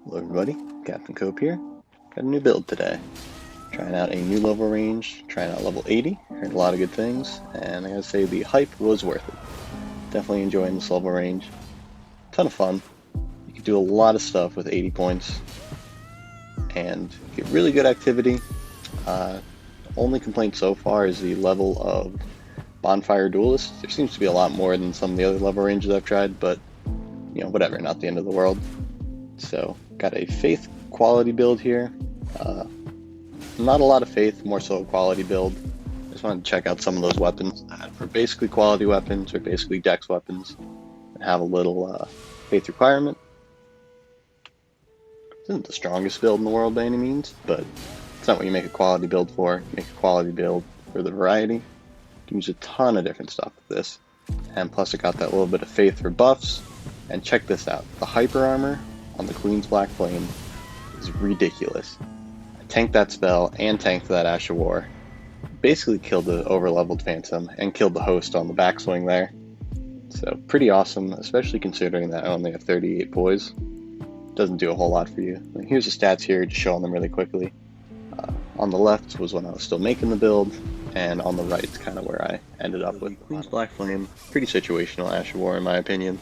Hello everybody, Captain Cope here. Got a new build today. Trying out a new level range, trying out level 80, heard a lot of good things, and I gotta say the hype was worth it. Definitely enjoying this level range. Ton of fun. You can do a lot of stuff with 80 points, and get really good activity. Only complaint so far is the level of Bonfire Duelist. There seems to be a lot more than some of the other level ranges I've tried, but whatever, not the end of the world. So, got a faith quality build here. Not a lot of faith, more so a quality build. Just wanted to check out some of those weapons for basically quality weapons or basically dex weapons and have a little faith requirement. This isn't the strongest build in the world by any means, but it's not what you make a quality build for. You make a quality build for the variety. You can use a ton of different stuff with this. And plus it got that little bit of faith for buffs. And check this out, the hyper armor on the Queen's Black Flame is ridiculous. I tanked that spell and tanked that Ash of War. Basically killed the over-leveled Phantom and killed the host on the backswing there. So pretty awesome, especially considering that I only have 38 poise. Doesn't do a whole lot for you. And here's the stats here, just showing them really quickly. On the left was when I was still making the build, and on the right is kind of where I ended up with. Queen's Black Flame, pretty situational Ash of War in my opinion.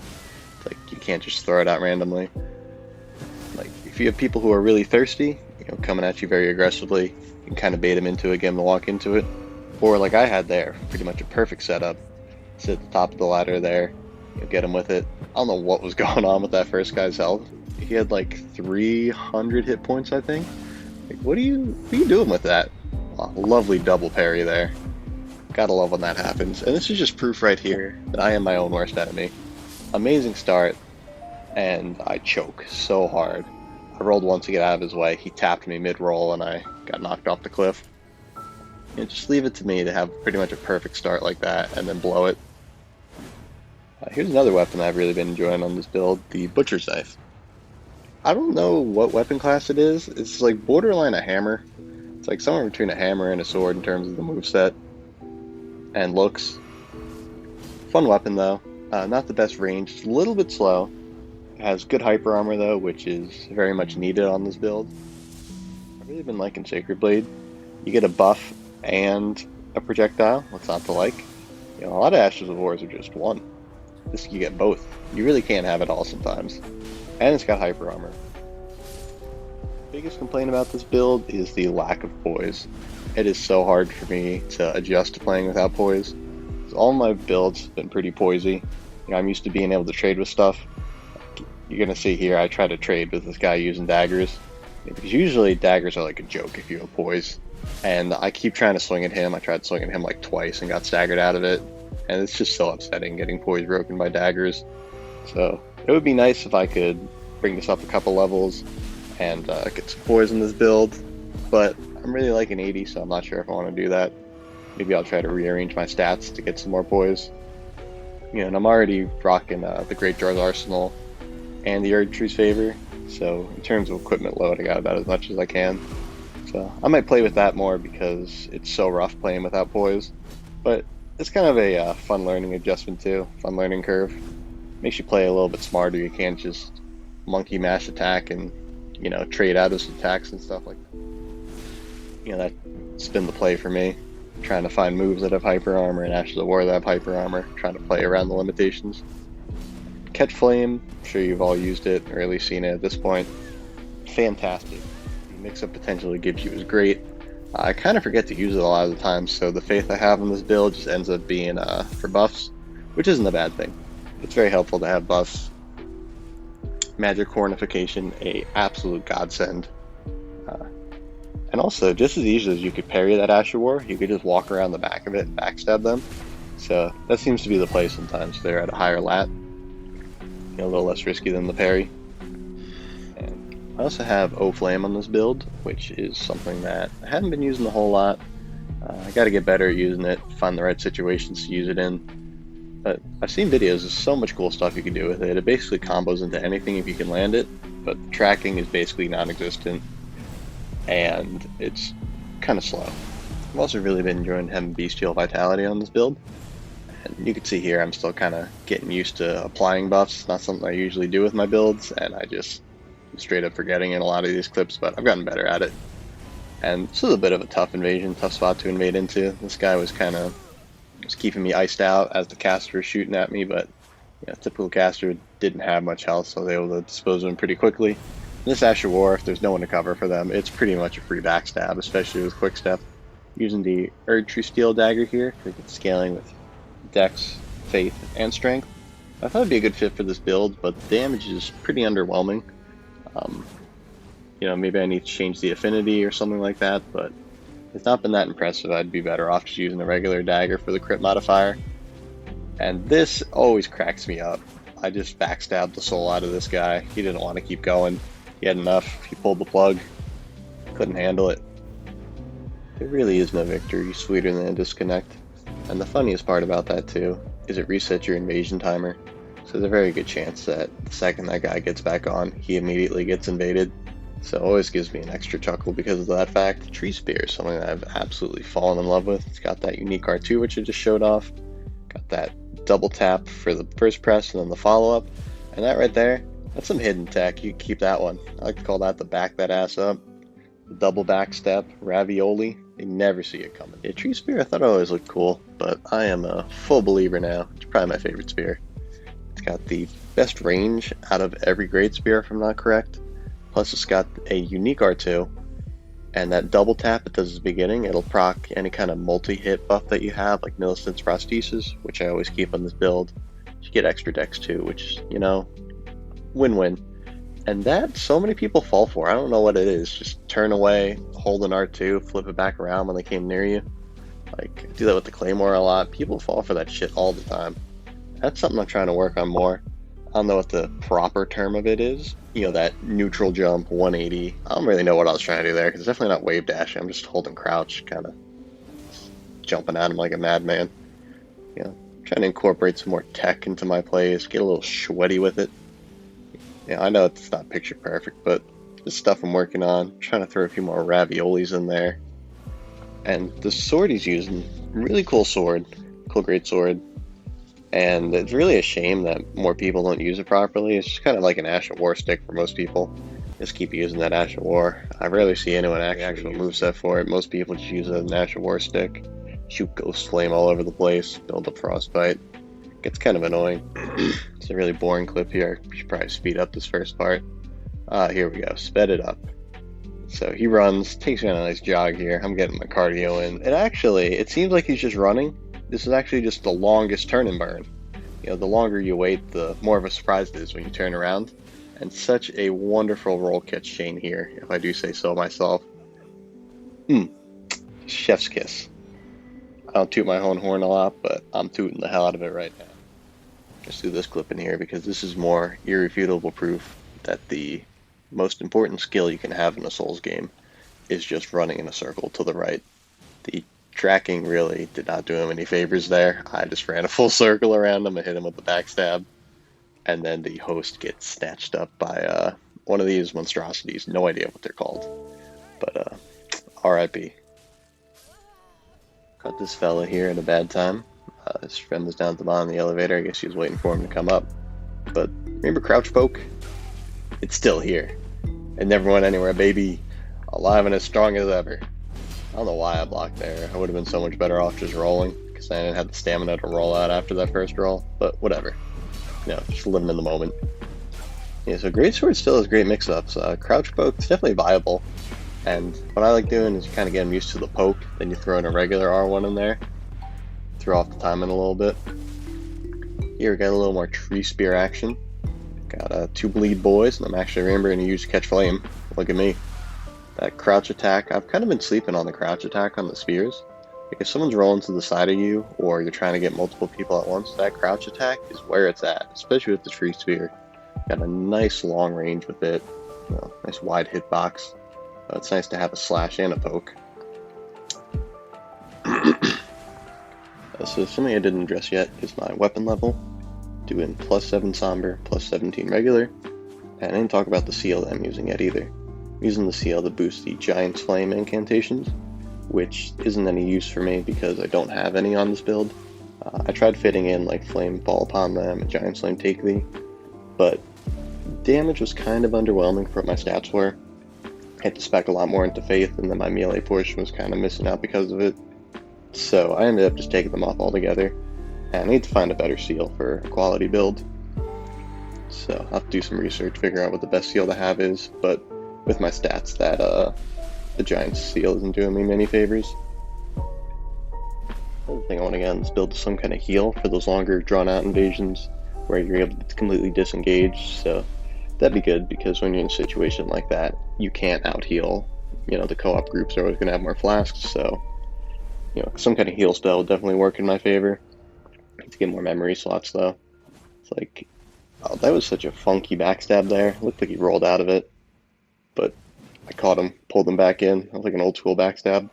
Like, you can't just throw it out randomly. Like, if you have people who are really thirsty, coming at you very aggressively, you can kind of bait them into it, get them to walk into it. Or like I had there, pretty much a perfect setup. Sit at the top of the ladder there, get him with it. I don't know what was going on with that first guy's health. He had like 300 hit points, I think. Like, what are you doing with that? Oh, lovely double parry there. Gotta love when that happens. And this is just proof right here that I am my own worst enemy. Amazing start, and I choke so hard. I rolled once to get out of his way. He tapped me mid-roll, and I got knocked off the cliff. Just leave it to me to have pretty much a perfect start like that, and then blow it. Here's another weapon I've really been enjoying on this build, the Butcher's Knife. I don't know what weapon class it is. It's like borderline a hammer. It's like somewhere between a hammer and a sword in terms of the moveset and looks. Fun weapon though. Not the best range, it's a little bit slow. It has good hyper armor though, which is very much needed on this build. I've really been liking Sacred Blade. You get a buff and a projectile, what's not to like? A lot of Ashes of Wars are just one. This you get both. You really can't have it all sometimes. And it's got hyper armor. Biggest complaint about this build is the lack of poise. It is so hard for me to adjust to playing without poise. All my builds have been pretty poisey. I'm used to being able to trade with stuff. You're gonna see here, I try to trade with this guy using daggers. Because usually daggers are like a joke if you have poise. And I keep trying to swing at him. I tried swinging at him like twice and got staggered out of it. And it's just so upsetting getting poise broken by daggers. So it would be nice if I could bring this up a couple levels and get some poise in this build. But I'm really liking 80, so I'm not sure if I want to do that. Maybe I'll try to rearrange my stats to get some more poise. And I'm already rocking the Great Draw's Arsenal and the Erdtree's Favor, so in terms of equipment load, I got about as much as I can. So I might play with that more because it's so rough playing without poise. But it's kind of a fun learning adjustment too, fun learning curve. Makes you play a little bit smarter. You can't just monkey mash attack and trade out his attacks and stuff like that. That's been the play for me. Trying to find moves that have hyper armor and Ashes of War that have hyper armor, trying to play around the limitations. Catch Flame, I'm sure you've all used it, or at least seen it at this point. Fantastic. The mix-up potential it gives you is great. I kind of forget to use it a lot of the time, so the faith I have in this build just ends up being for buffs, which isn't a bad thing. It's very helpful to have buffs. Magic Fortification, a absolute godsend. And also, just as easily as you could parry that Ash of War, you could just walk around the back of it and backstab them. So that seems to be the play sometimes. They're at a higher lat. A little less risky than the parry. And I also have O-Flame on this build, which is something that I haven't been using a whole lot. I gotta get better at using it, find the right situations to use it in. But I've seen videos, there's so much cool stuff you can do with it. It basically combos into anything if you can land it, but the tracking is basically non-existent. And it's kind of slow. I've also really been enjoying having bestial vitality on this build. And you can see here I'm still kind of getting used to applying buffs. It's not something I usually do with my builds, and I just I'm straight up forgetting in a lot of these clips, but I've gotten better at it. And this is a bit of a tough invasion, tough spot to invade into. This guy was kind of just keeping me iced out as the caster was shooting at me, but yeah, typical caster didn't have much health, so they were able to dispose of him pretty quickly. This Ash of War, if there's no one to cover for them, it's pretty much a free backstab, especially with Quick Step. Using the Erdtree Steel Dagger here, because it's scaling with Dex, Faith, and Strength. I thought it'd be a good fit for this build, but the damage is pretty underwhelming. You know, maybe I need to change the affinity or something like that, but it's not been that impressive. I'd be better off just using a regular dagger for the crit modifier. And this always cracks me up. I just backstabbed the soul out of this guy. He didn't want to keep going. He had enough. He pulled the plug. Couldn't handle it. There really is no victory sweeter than a disconnect. And the funniest part about that too is it resets your invasion timer. So there's a very good chance that the second that guy gets back on, he immediately gets invaded. So it always gives me an extra chuckle because of that fact. Tree Spear is something that I've absolutely fallen in love with. It's got that unique R2 which I just showed off. Got that double tap for the first press and then the follow-up. And that right there, that's some hidden tech. You can keep that one. I like to call that the back that ass up. The double back step, ravioli. You never see it coming. Yeah, Tree Spear I thought it always looked cool, but I am a full believer now. It's probably my favorite spear. It's got the best range out of every Great Spear if I'm not correct. Plus it's got a unique R2, and that double tap it does at the beginning, it'll proc any kind of multi-hit buff that you have, like Millicent's Prosthesis, which I always keep on this build. You get extra dex too, which, you know, win-win. And that so many people fall for. I don't know what it is. Just turn away, hold an R2, flip it back around when they came near you. Like, I do that with the Claymore a lot. People fall for that shit all the time. That's something I'm trying to work on more. I don't know what the proper term of it is. You know, that neutral jump, 180. I don't really know what I was trying to do there, because it's definitely not wave dashing. I'm just holding crouch, kind of jumping at him like a madman. You know, trying to incorporate some more tech into my plays, get a little sweaty with it. Yeah, I know it's not picture perfect, but this stuff I'm working on. I'm trying to throw a few more raviolis in there. And the sword he's using, really cool sword, cool greatsword. And it's really a shame that more people don't use it properly. It's just kind of like an Ash of War stick for most people. Just keep using that Ash of War. I rarely see anyone actual moveset for it. Most people just use it as an Ash of War stick. Shoot Ghost Flame all over the place, build up Frostbite. Gets kind of annoying. It's a really boring clip here. We should probably speed up this first part. Here we go, sped it up. So he runs, takes me on a nice jog here. I'm getting my cardio in. And actually, it seems like he's just running. This is actually just the longest turn and burn. You know, the longer you wait, the more of a surprise it is when you turn around. And such a wonderful roll catch chain here, if I do say so myself. Chef's kiss. I don't toot my own horn a lot, but I'm tooting the hell out of it right now. Just do this clip in here because this is more irrefutable proof that the most important skill you can have in a Souls game is just running in a circle to the right. The tracking really did not do him any favors there. I just ran a full circle around him and hit him with the backstab, and then the host gets snatched up by one of these monstrosities. No idea what they're called, but RIP. Caught this fella here at a bad time. His friend was down at the bottom of the elevator. I guess he was waiting for him to come up. But remember Crouch Poke? It's still here. It never went anywhere, baby. Alive and as strong as ever. I don't know why I blocked there. I would have been so much better off just rolling, because I didn't have the stamina to roll out after that first roll. But whatever. You know, just living in the moment. Yeah, so Greatsword still has great mix-ups. Crouch Poke is definitely viable. And what I like doing is kind of get them used to the poke, then you throw in a regular R1 in there. Throw off the timing a little bit. Here we got a little more Tree Spear action. Got 2 bleed boys, and I'm actually remembering to use Catch Flame. Look at me. That crouch attack, I've kind of been sleeping on the crouch attack on the spears. Like if someone's rolling to the side of you, or you're trying to get multiple people at once, that crouch attack is where it's at, especially with the Tree Spear. Got a nice long range with it, you know, nice wide hitbox. It's nice to have a slash and a poke. So something I didn't address yet is my weapon level. Doing +7 Somber, +17 regular. And I didn't talk about the seal that I'm using yet either. I'm using the seal to boost the Giant's Flame incantations, which isn't any use for me because I don't have any on this build. I tried fitting in like Flame Fall Upon Them and Giant's Flame Take Thee, but damage was kind of underwhelming for what my stats were. I had to spec a lot more into Faith, and then my melee portion was kind of missing out because of it. So I ended up just taking them off altogether. And I need to find a better seal for a quality build. So I'll have to do some research, figure out what the best seal to have is, but with my stats, that the giant seal isn't doing me many favors. Another thing I want to get on this build is some kind of heal for those longer drawn out invasions where you're able to completely disengage, so that'd be good because when you're in a situation like that, you can't out heal. You know, the co-op groups are always going to have more flasks, so you know, some kind of heal spell would definitely work in my favor. I need to get more memory slots though. It's like, oh, that was such a funky backstab there. It looked like he rolled out of it, but I caught him, pulled him back in. That was like an old school backstab.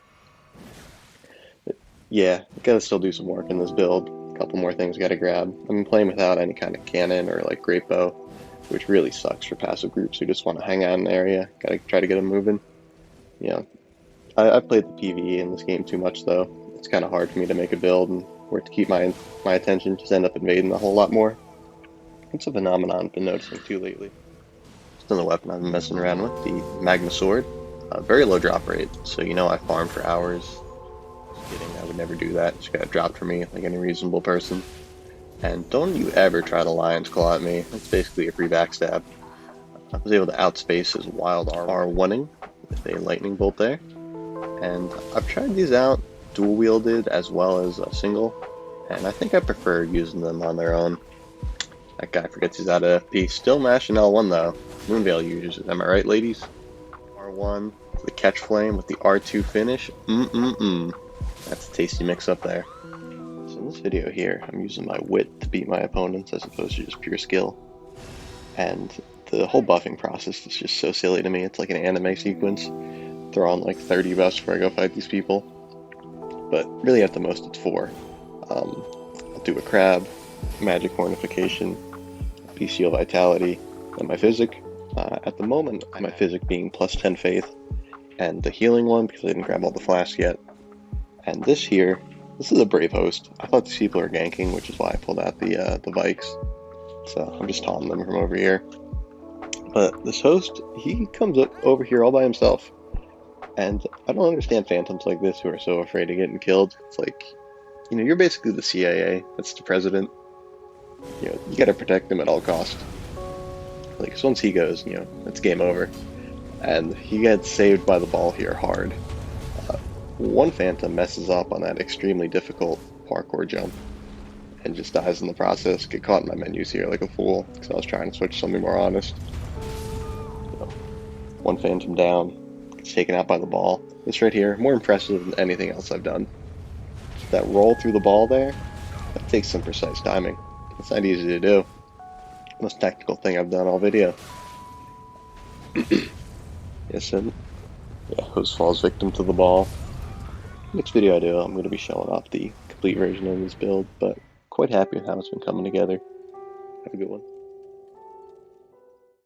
But yeah, I gotta still do some work in this build. A couple more things gotta grab. I'm playing without any kind of cannon or like great bow, which really sucks for passive groups who just want to hang out in the area. Gotta try to get them moving. Yeah, I've played the PvE in this game too much though. It's kind of hard for me to make a build and where to keep my attention, just end up invading a whole lot more. It's a phenomenon I've been noticing too lately. Just another weapon I've been messing around with, the Magma Sword. Very low drop rate, so you know I farm for hours. Just kidding, I would never do that. Just got it dropped for me like any reasonable person. And don't you ever try to Lion's Claw at me. That's basically a free backstab. I was able to outspace his wild R1ing with a lightning bolt there. And I've tried these out dual wielded as well as a single, and I think I prefer using them on their own. That guy forgets he's out of FP. Still mashing L1 though. Moonveil users, am I right, ladies? R1, the catch flame with the R2 finish. That's a tasty mix up there. So in this video here, I'm using my wit to beat my opponents as opposed to just pure skill. And the whole buffing process is just so silly to me. It's like an anime sequence. Throw on like 30 buffs before I go fight these people. But really at the most it's 4. I'll do a crab, Magic Fortification, bestial vitality, and my physic. At the moment, my physic being plus 10 faith, and the healing one because I didn't grab all the flasks yet. And this here, this is a brave host. I thought these people are ganking, which is why I pulled out the Vikes. So I'm just taunting them from over here. But this host, he comes up over here all by himself. And I don't understand phantoms like this who are so afraid of getting killed. It's like, you know, you're basically the CIA. That's the president. You know, you gotta protect him at all costs. Like, so once he goes, you know, it's game over. And he gets saved by the ball here hard. One phantom messes up on that extremely difficult parkour jump and just dies in the process. Get caught in my menus here like a fool because I was trying to switch something more honest. So, one phantom down. Taken out by the ball. This right here, more impressive than anything else I've done. That roll through the ball there, that takes some precise timing. It's not easy to do. Most technical thing I've done all video. Yes, and yeah, host falls victim to the ball. Next video I do, I'm going to be showing off the complete version of this build, but quite happy with how it's been coming together. Have a good one.